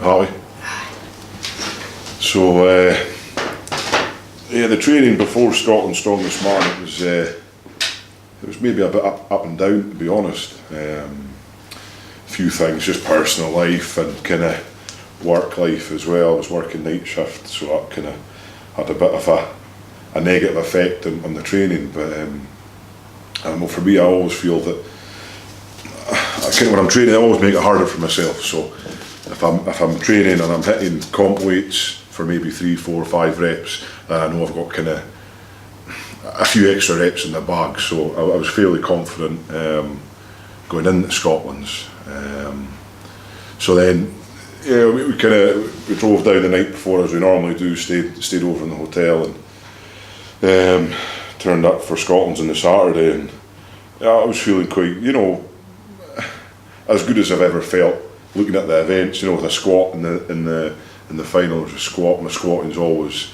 Aye. So, yeah, the training before Scotland's Strongest Man, it was maybe a bit up and down, to be honest. A few things, just personal life and kind of work life as well. I was working night shift, so that kind of had a bit of a negative effect on the training. But well, for me, I always feel that when I'm training, I always make it harder for myself. So if I'm training and I'm hitting comp weights for maybe 3, 4, 5 reps, I know I've got kind of a few extra reps in the bag. So I was fairly confident going into Scotland's. So then, yeah, we drove down the night before as we normally do, stayed over in the hotel, and turned up for Scotland's on the Saturday, and yeah, I was feeling quite, as good as I've ever felt looking at the events. With a squat in the final, there's a squat. My squatting's always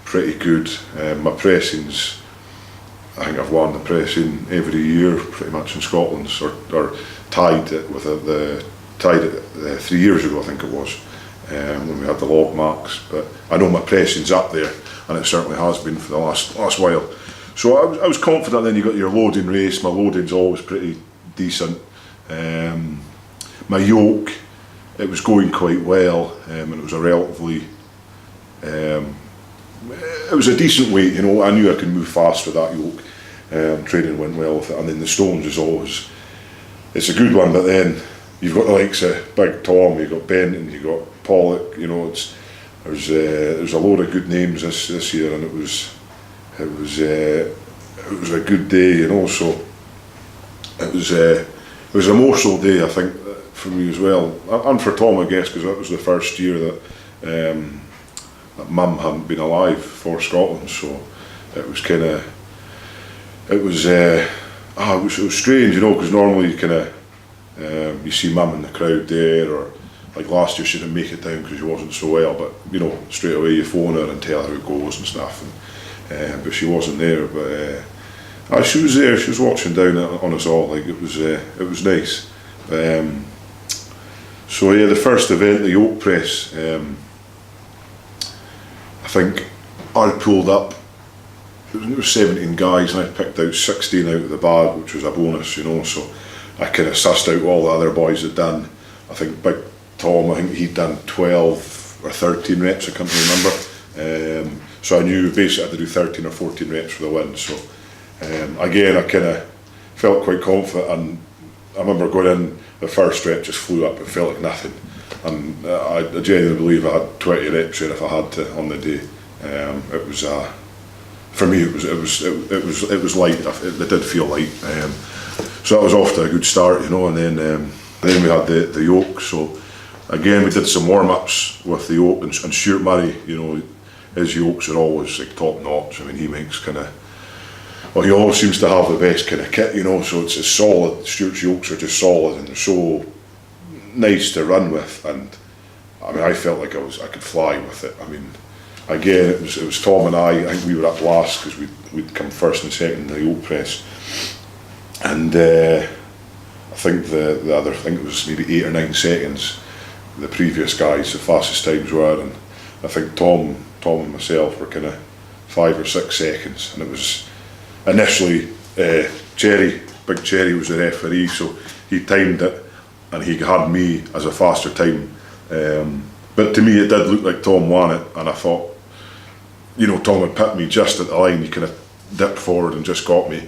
pretty good. My pressing's, I think I've won the pressing every year pretty much in Scotland's, or tied it with tied it 3 years ago, I think it was, when we had the log marks. But I know my pressing's up there, and it certainly has been for the last while. So I was confident. Then you got your loading race. My loading's always pretty decent. My yoke, it was going quite well, and it was a relatively, it was a decent weight. I knew I could move fast with that yoke. Training went well with it, and then the stones is always, it's a good one. But then you've got the likes of Big Tom, you've got Benton, you've got Pollock. There's a load of good names this year, and it was a good day. So it was an emotional day, I think, for me as well, and for Tom, I guess, because that was the first year that Mum hadn't been alive for Scotland. So it was kind of, it was strange, because normally you see Mum in the crowd there, or like last year she didn't make it down because she wasn't so well, but straight away you phone her and tell her how it goes and stuff, but she wasn't there. But she was there, she was watching down on us all. Like, it was nice. So yeah, the first event, the yoke press, I think I pulled up, there was 17 guys, and I picked out 16 out of the bag, which was a bonus, so I kind of sussed out all the other boys had done. I think Big Tom, I think he'd done 12 or 13 reps, I can't remember. So I knew basically I had to do 13 or 14 reps for the win. So again, I kind of felt quite confident, and I remember going in, the first rep just flew up, it felt like nothing. And I genuinely believe I had 20 reps there if I had to on the day. It was, for me, it was light, it did feel light. So that was off to a good start, and then we had the yoke. So again, we did some warm-ups with the yoke, and Stuart Murray, his yokes are always like top notch. I mean, he makes he always seems to have the best kind of kit, so it's solid. Stuart's yokes are just solid, and they're so nice to run with. And I mean, I felt like I could fly with it. I mean, again, it was Tom and I think we were up last because we'd come first and second in the yoke press. And I think the other thing, it was maybe 8 or 9 seconds. The previous guys, the fastest times were, and I think Tom and myself were kind of 5 or 6 seconds. And it was initially Big Cherry was the referee, so he timed it, and he had me as a faster time. But to me, it did look like Tom won it, and I thought, Tom had put me just at the line. He kind of dipped forward and just got me.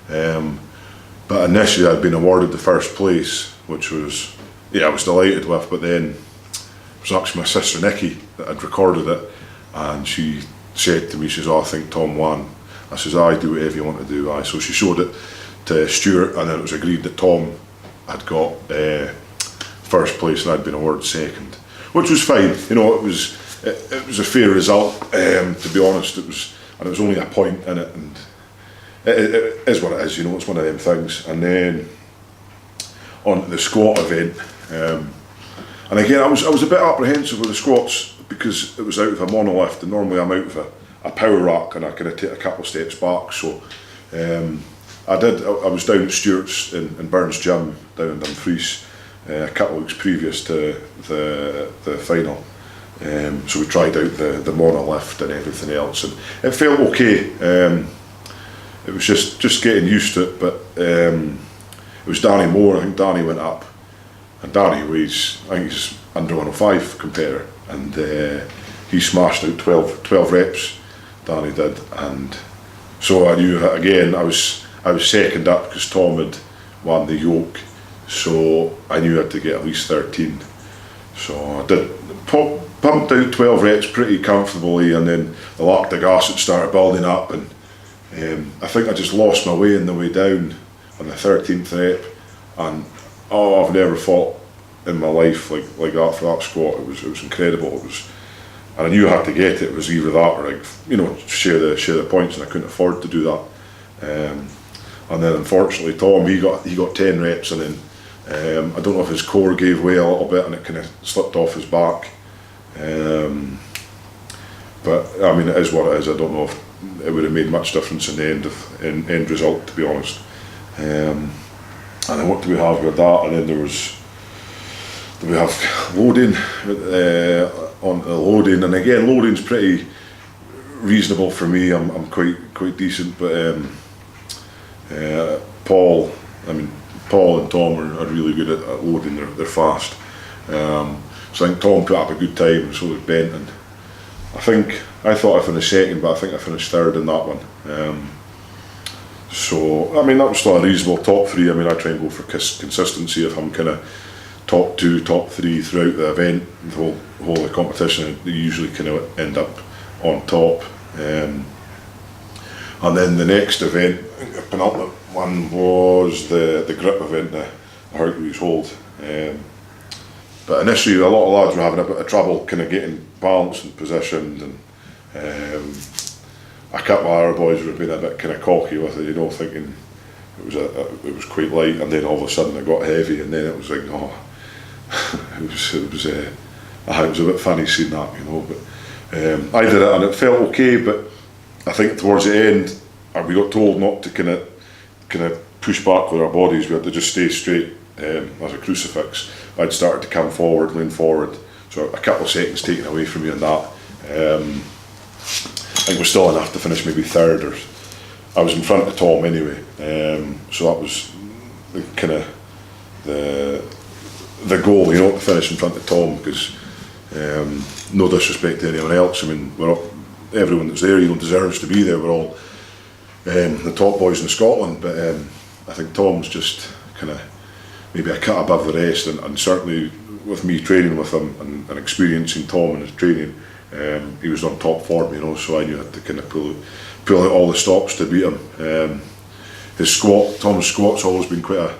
But initially I'd been awarded the first place, which was, I was delighted with. But then it was actually my sister Nikki that had recorded it, and she said to me, she says, I think Tom won. I says, do whatever you want to do. So she showed it to Stuart, and then it was agreed that Tom had got first place and I'd been awarded second, which was fine. It was a fair result, to be honest. It was only a point in it, and it is what it is. It's one of them things. And then on the squat event, and again I was a bit apprehensive with the squats because it was out of a monolift, and normally I'm out of a power rack, and I kind of take a couple of steps back. So I was down at Stuart's in Burns Gym down in Dumfries, a couple of weeks previous to the final. So we tried out the monolift and everything else, and it felt okay. It was just getting used to it, but it was Danny Moore. I think Danny went up, and Danny weighs, I think he's under 105 competitor, and he smashed out 12 reps, Danny did, and so I knew, again, I was second up because Tom had won the yoke, so I knew I had to get at least 13. So I did pumped out 12 reps pretty comfortably, and then the lactic acid started building up, and I think I just lost my way on the way down on the 13th rep, and I've never fought in my life like that for that squat. It was incredible. And I knew I had to get it. It was either that or share the points, and I couldn't afford to do that. And then unfortunately Tom, he got 10 reps, and then I don't know if his core gave way a little bit and it kind of slipped off his back. But I mean, it is what it is. I don't know if it would have made much difference in the end result, to be honest. And then what do we have with that? And then we have loading on the loading, and again, loading's pretty reasonable for me. I'm quite decent, but Paul and Tom are really good at loading. They're fast. So I think Tom put up a good time, and so did Benton. I thought I finished second, but I think I finished third in that one. So I mean, that was still a reasonable top three. I mean, I try and go for consistency. If I'm kind of top two, top three throughout the event, the whole of the competition, I usually kind of end up on top. And then the next event, the penultimate one, was the grip event, the Hercules hold. But initially, a lot of lads were having a bit of trouble kind of getting balanced and positioned, and a couple of our boys were being a bit kind of cocky with it, thinking it was quite light, and then all of a sudden it got heavy, and then it was like, it was a bit funny seeing that, But I did it, and it felt okay. But I think towards the end, we got told not to kind of push back with our bodies. We had to just stay straight as a crucifix. I'd started to come forward, lean forward, so a couple of seconds taken away from me on that. I think it was still enough to finish maybe third, or I was in front of Tom anyway. So that was kind of the goal, to finish in front of Tom, because no disrespect to anyone else. I mean, everyone that's there, deserves to be there. We're all the top boys in Scotland, but I think Tom's just kind of maybe a cut above the rest, and certainly with me training with him and experiencing Tom in his training, he was on top form, so I knew I had to kind of pull out all the stops to beat him. Tom's squat's always been quite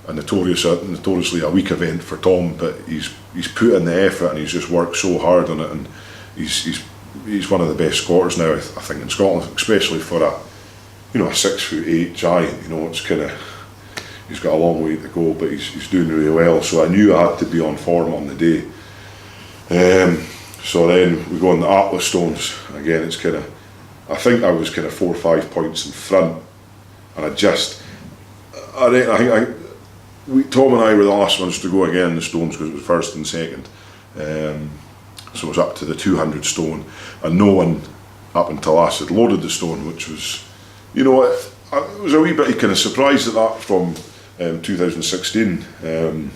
a notoriously a weak event for Tom, but he's put in the effort, and he's just worked so hard on it, and he's one of the best squatters now, I think, in Scotland, especially for a 6'8" giant. It's kind of, he's got a long way to go, but he's doing really well. So I knew I had to be on form on the day. So then we go on the Atlas stones again. It's kind of, I think I was kind of 4 or 5 points in front, and Tom and I were the last ones to go again in the stones, because it was first and second. So it was up to the 200 stone, and no one up until us had loaded the stone, which was, I was a wee bit kind of surprised at that from 2016. There's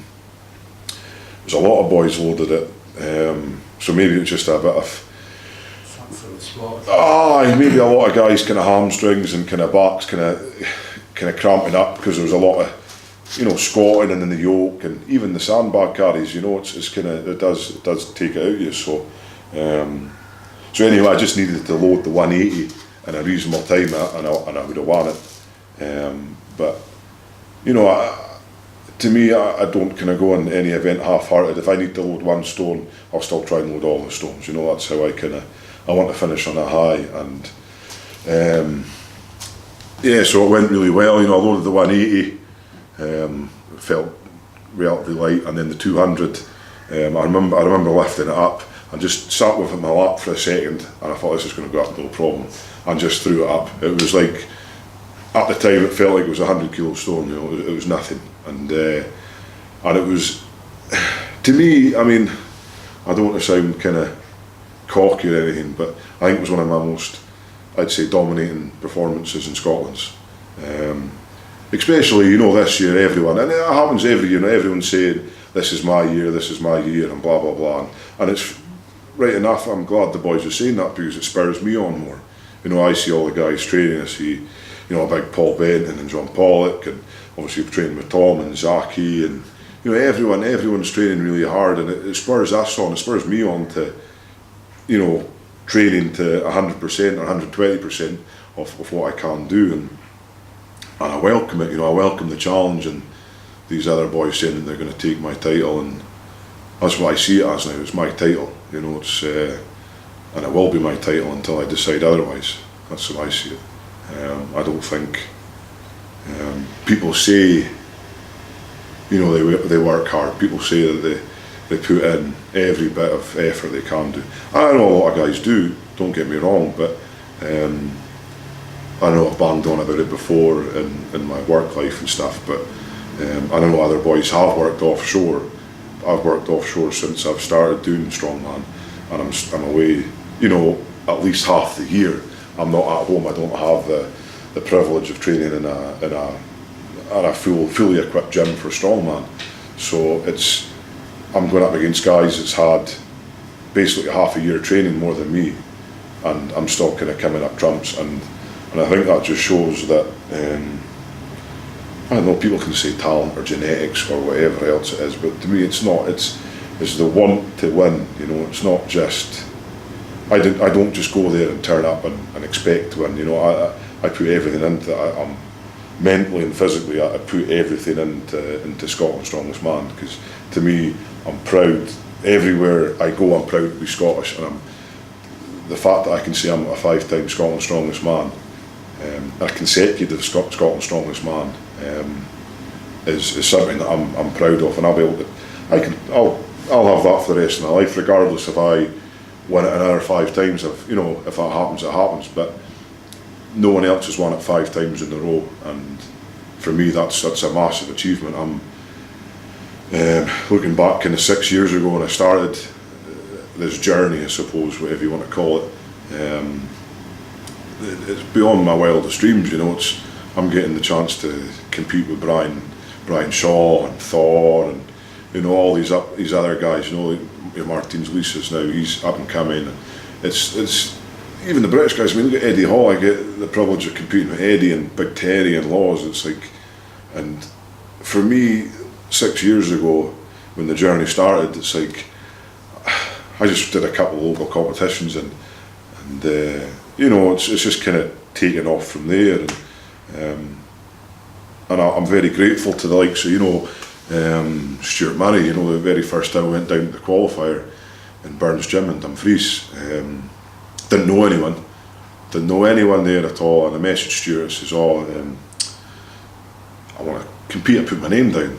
a lot of boys loaded it, so maybe it was just a bit of, maybe a lot of guys kind of hamstrings and kind of backs kind of cramping up, because there was a lot of squatting and in the yoke, and even the sandbag carries, it's kind of, it does take it out of you. So anyway, I just needed to load the 180 in a reasonable time, and I would have won it. But to me, I don't kind of go in any event half-hearted. If I need to load one stone, I'll still try and load all the stones. That's how I want to finish on a high. And so it went really well. I loaded the 180. It felt relatively light, and then the 200. I remember lifting it up and just sat with it in my lap for a second, and I thought, this is going to go up no problem, and just threw it up. It was like, at the time, it felt like it was a 100 kilo stone. It was nothing, and And it was, to me, I mean, I don't want to sound kind of cocky or anything, but I think it was one of my most, I'd say, dominating performances in Scotland's. Especially, this year, everyone, and it happens every year, everyone's saying, this is my year, and blah, blah, blah. And it's right enough, I'm glad the boys are saying that because it spurs me on more. I see all the guys training, I see, a big Paul Benton and John Pollock, and obviously we've trained with Tom and Zaki, and, everyone's training really hard, and it spurs us on, it spurs me on to, training to 100% or 120% of what I can do, and I welcome it, I welcome the challenge, and these other boys saying that they're going to take my title, and that's what I see it as now. It's my title, it's and it will be my title until I decide otherwise. That's how I see it. I don't think people say, they work hard. People say that they put in every bit of effort they can do. I know a lot of guys do, don't get me wrong, but I know I've banged on about it before in my work life and stuff, but I know other boys have worked offshore. I've worked offshore since I've started doing Strongman, and I'm away, at least half the year. I'm not at home. I don't have the privilege of training in a fully equipped gym for Strongman. So I'm going up against guys that's had basically half a year training more than me, and I'm still kind of coming up trumps, and I think that just shows that I don't know, people can say talent or genetics or whatever else it is, but to me it's not. It's the want to win. It's not just. I don't just go there and turn up and expect to win. I put everything into it. I'm mentally and physically. I put everything into Scotland's Strongest Man, because to me, I'm proud. Everywhere I go, I'm proud to be Scottish, and the fact that I can say I'm a 5-time Scotland's Strongest Man, a consecutive Scotland's Strongest Man, is something that I'm proud of, and I'll be able to. I'll have that for the rest of my life, regardless if I win it another 5 times. If that happens, it happens. But no one else has won it 5 times in a row, and for me, that's a massive achievement. I'm looking back kind of 6 years ago when I started this journey, I suppose, whatever you want to call it. It's beyond my wildest dreams. I'm getting the chance to compete with Brian Shaw and Thor, and all these other guys. Martin's Lisa's now, he's up and coming. And it's even the British guys. I mean, look at Eddie Hall. I get the privilege of competing with Eddie and Big Terry and Laws. It's like, and for me, 6 years ago when the journey started, it's like I just did a couple of local competitions, and it's just kind of taken off from there. And I'm very grateful to the likes of Stuart Murray. The very first time I went down to the qualifier in Burns Gym in Dumfries, didn't know anyone there at all, and I messaged Stuart and says, I want to compete. I put my name down,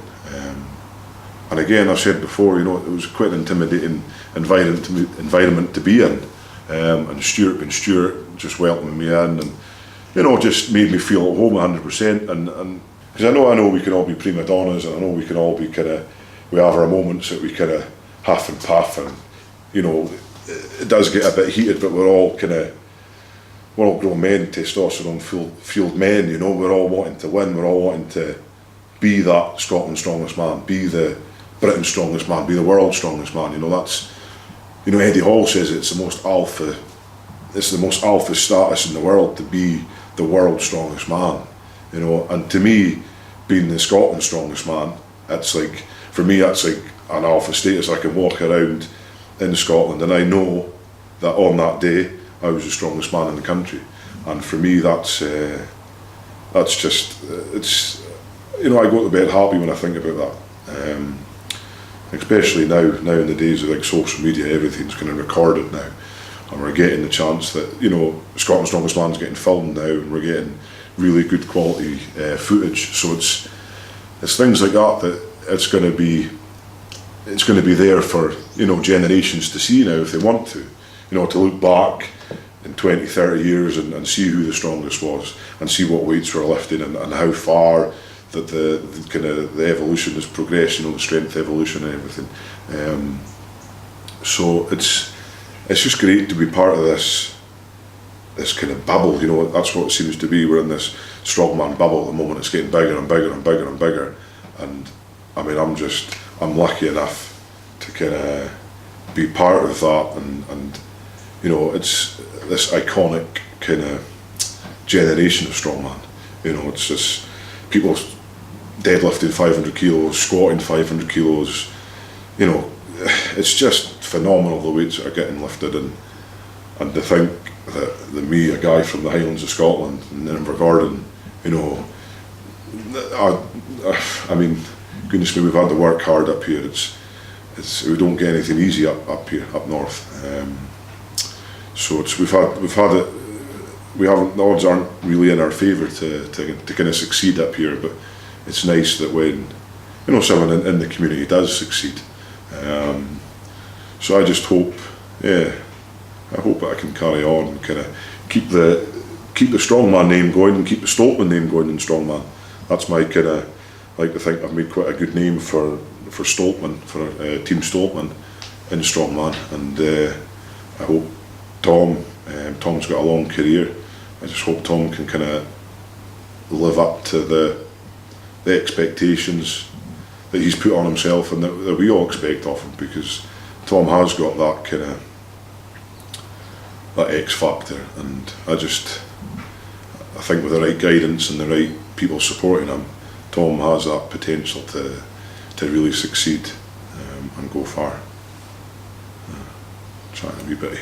and again, I've said before, it was quite an intimidating environment to be in, and Stuart being Stuart, just welcoming me in, and just made me feel at home 100%, and because I know we can all be prima donnas, and I know we can all be we have our moments that we kind of huff and puff, and it does get a bit heated, but we're all grown men, testosterone fueled men. We're all wanting to win, we're all wanting to be that Scotland's Strongest Man, be the Britain's Strongest Man, be the world's Strongest Man. That's Eddie Hall says it's the most alpha status in the world to be the world's strongest man. And to me, being the Scotland's Strongest Man, it's like, for me, that's like an alpha status. I can walk around in Scotland and I know that on that day I was the strongest man in the country, and for me that's just it's I go to bed happy when I think about that. Especially now in the days of like social media, everything's kind of recorded now, and we're getting the chance that Scotland's Strongest Man's getting filmed now, and we're getting really good quality footage. So it's things like that it's going to be there for generations to see now if they want to, to look back in 20, 30 years and see who the strongest was, and see what weights were lifted, and how far that the kind of the evolution has progressed, you know, the strength evolution and everything. So it's just great to be part of this kind of bubble, you know. That's what it seems to be. We're in this strongman bubble at the moment. It's getting bigger and bigger and bigger and bigger, and I mean, I'm lucky enough to kind of be part of that, and you know, it's this iconic kind of generation of strongman. You know, it's just people deadlifting 500 kilos, squatting 500 kilos, you know, it's just phenomenal the weights that are getting lifted, and to think that me, a guy from the Highlands of Scotland, in Invergordon, you know, I mean, goodness me, we've had to work hard up here. We don't get anything easy up here, up north. So the odds aren't really in our favour to kind of succeed up here, but it's nice that when, you know, someone in the community does succeed. So I just hope, I hope that I can carry on and kind of keep the strongman name going and keep the Stoltman name going in strongman. That's my kind of, I like to think I've made quite a good name for Stoltman, for Team Stoltman in strongman, and I hope Tom's got a long career. I just hope Tom can kind of live up to the expectations that he's put on himself and that we all expect of him, because Tom has got that kind of that X factor, and I think with the right guidance and the right people supporting him, Tom has that potential to really succeed and go far. Trying to be bitty.